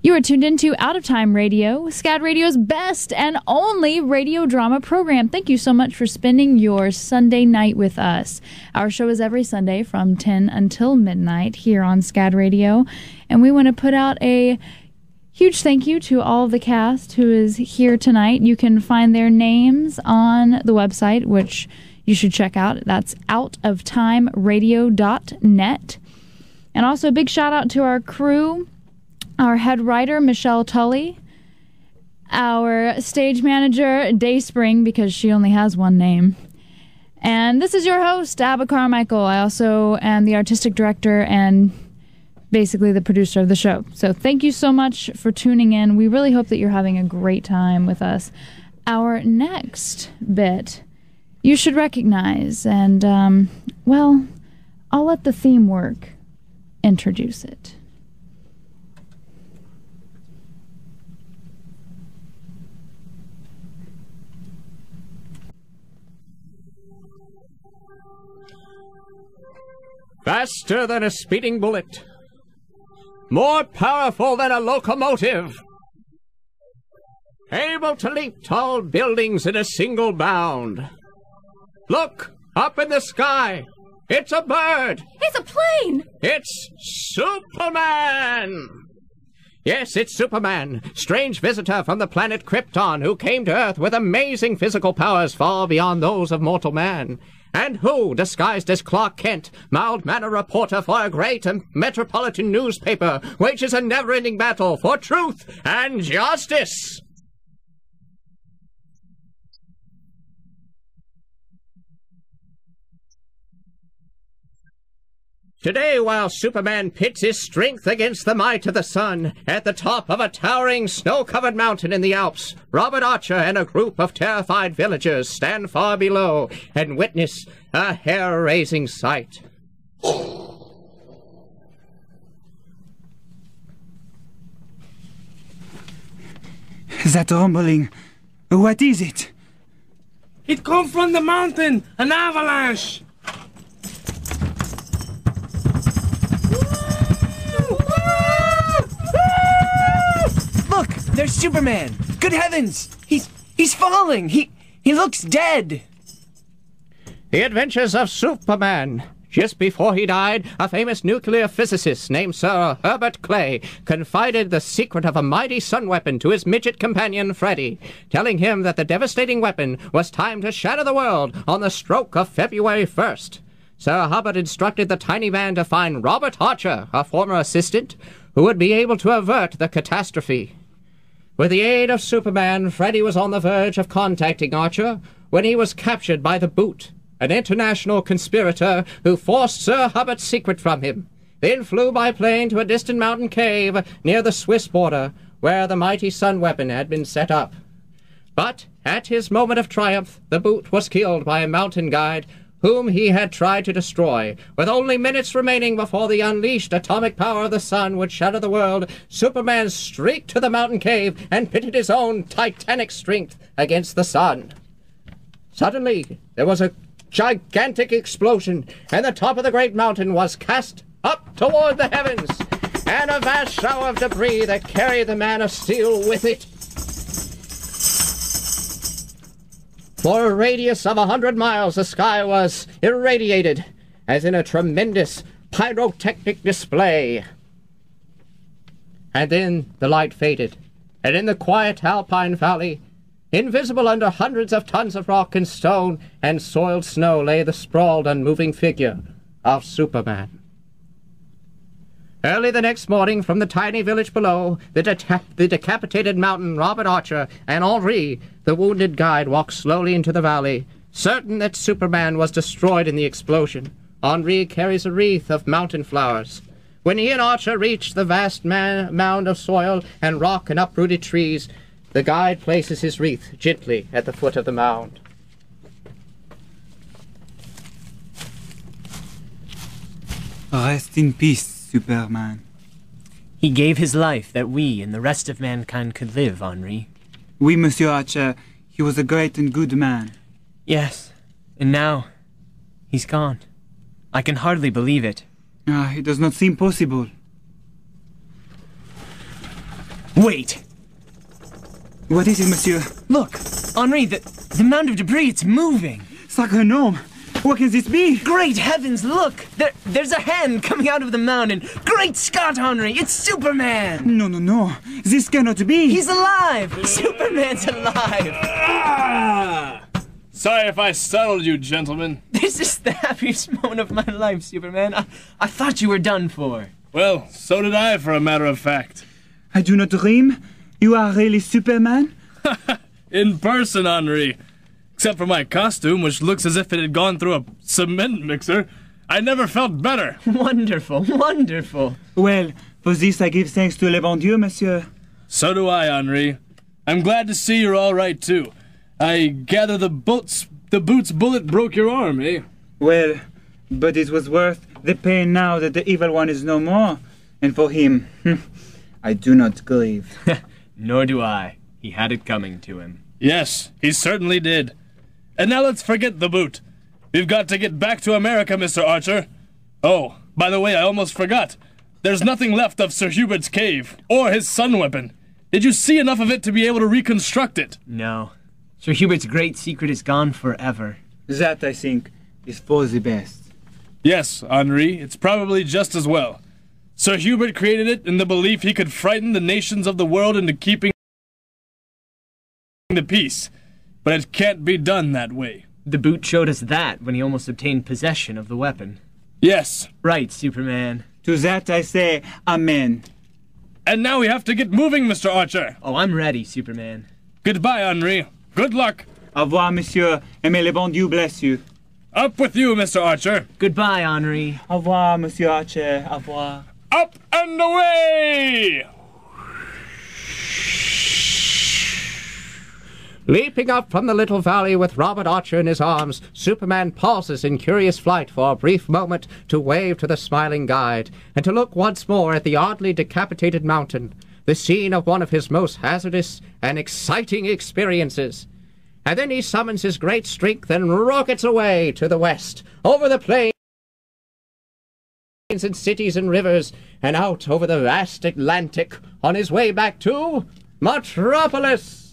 You are tuned into Out of Time Radio, SCAD Radio's best and only radio drama program. Thank you so much for spending your Sunday night with us. Our show is every Sunday from 10 until midnight here on SCAD Radio, and we want to put out a huge thank you to all of the cast who is here tonight. You can find their names on the website, which you should check out. That's outoftimeradio.net. And also a big shout out to our crew, our head writer, Michelle Tully, our stage manager, Dayspring, because she only has one name. And this is your host, Abba Carmichael. I also am the artistic director and basically the producer of the show. So thank you so much for tuning in. We really hope that you're having a great time with us. Our next bit, you should recognize, and, well, I'll let the theme work introduce it. Faster than a speeding bullet. More powerful than a locomotive. Able to leap tall buildings in a single bound. Look, up in the sky. It's a bird. It's a plane. It's Superman. Yes, it's Superman, strange visitor from the planet Krypton who came to Earth with amazing physical powers far beyond those of mortal man. And who, disguised as Clark Kent, mild-mannered reporter for a great metropolitan newspaper, wages a never-ending battle for truth and justice. Today, while Superman pits his strength against the might of the sun, at the top of a towering snow-covered mountain in the Alps, Robert Archer and a group of terrified villagers stand far below and witness a hair-raising sight. That rumbling, what is it? It comes from the mountain, an avalanche. Look, there's Superman. Good heavens, he's falling. He looks dead. The Adventures of Superman. Just before he died, a famous nuclear physicist named Sir Herbert Clay confided the secret of a mighty sun weapon to his midget companion Freddy, telling him that the devastating weapon was timed to shatter the world on the stroke of February 1st. Sir Hubbard instructed the tiny man to find Robert Archer, a former assistant, who would be able to avert the catastrophe. With the aid of Superman, Freddy was on the verge of contacting Archer when he was captured by the Boot, an international conspirator who forced Sir Hubbard's secret from him, then flew by plane to a distant mountain cave near the Swiss border, where the mighty sun weapon had been set up. But, at his moment of triumph, the Boot was killed by a mountain guide whom he had tried to destroy. With only minutes remaining before the unleashed atomic power of the sun would shatter the world, Superman streaked to the mountain cave and pitted his own titanic strength against the sun. Suddenly, there was a gigantic explosion, and the top of the great mountain was cast up toward the heavens, and a vast shower of debris that carried the Man of Steel with it. For a radius of 100 miles, the sky was irradiated, as in a tremendous pyrotechnic display. And then the light faded, and in the quiet alpine valley, invisible under hundreds of tons of rock and stone and soiled snow, lay the sprawled, unmoving figure of Superman. Early the next morning, from the tiny village below, the decapitated mountain, Robert Archer and Henri, the wounded guide, walked slowly into the valley, certain that Superman was destroyed in the explosion. Henri carries a wreath of mountain flowers. When he and Archer reached the vast mound of soil and rock and uprooted trees, the guide places his wreath gently at the foot of the mound. Rest in peace, Superman. He gave his life that we and the rest of mankind could live, Henri. Oui, Monsieur Archer. He was a great and good man. Yes, and now he's gone. I can hardly believe it. It does not seem possible. Wait! What is it, monsieur? Look! Henri, the mound of debris, it's moving! Sacre nom! What can this be? Great heavens, look! There's a hand coming out of the mountain! Great Scott, Henri! It's Superman! No, no, no. This cannot be. He's alive! Superman's alive! Ah! Sorry if I startled you, gentlemen. This is the happiest moment of my life, Superman. I thought you were done for. Well, so did I, for a matter of fact. I do not dream. You are really Superman? In person, Henri. Except for my costume, which looks as if it had gone through a cement mixer. I never felt better. Wonderful, wonderful. Well, for this I give thanks to le bon Dieu, monsieur. So do I, Henri. I'm glad to see you're all right, too. I gather the boot's bullet broke your arm, eh? Well, but it was worth the pain now that the evil one is no more. And for him, I do not grieve. Nor do I. He had it coming to him. Yes, he certainly did. And now let's forget the boot. We've got to get back to America, Mr. Archer. Oh, by the way, I almost forgot. There's nothing left of Sir Hubert's cave, or his sun weapon. Did you see enough of it to be able to reconstruct it? No. Sir Hubert's great secret is gone forever. That, I think, is for the best. Yes, Henri, it's probably just as well. Sir Hubert created it in the belief he could frighten the nations of the world into keeping the peace. But it can't be done that way. The boot showed us that when he almost obtained possession of the weapon. Yes. Right, Superman. To that I say, amen. And now we have to get moving, Mr. Archer. Oh, I'm ready, Superman. Goodbye, Henri. Good luck. Au revoir, monsieur, and may le bon Dieu bless you. Up with you, Mr. Archer. Goodbye, Henri. Au revoir, monsieur Archer. Au revoir. Up and away! Leaping up from the little valley with Robert Archer in his arms, Superman pauses in curious flight for a brief moment to wave to the smiling guide, and to look once more at the oddly decapitated mountain, the scene of one of his most hazardous and exciting experiences. And then he summons his great strength and rockets away to the west, over the plains and cities and rivers, and out over the vast Atlantic on his way back to Metropolis.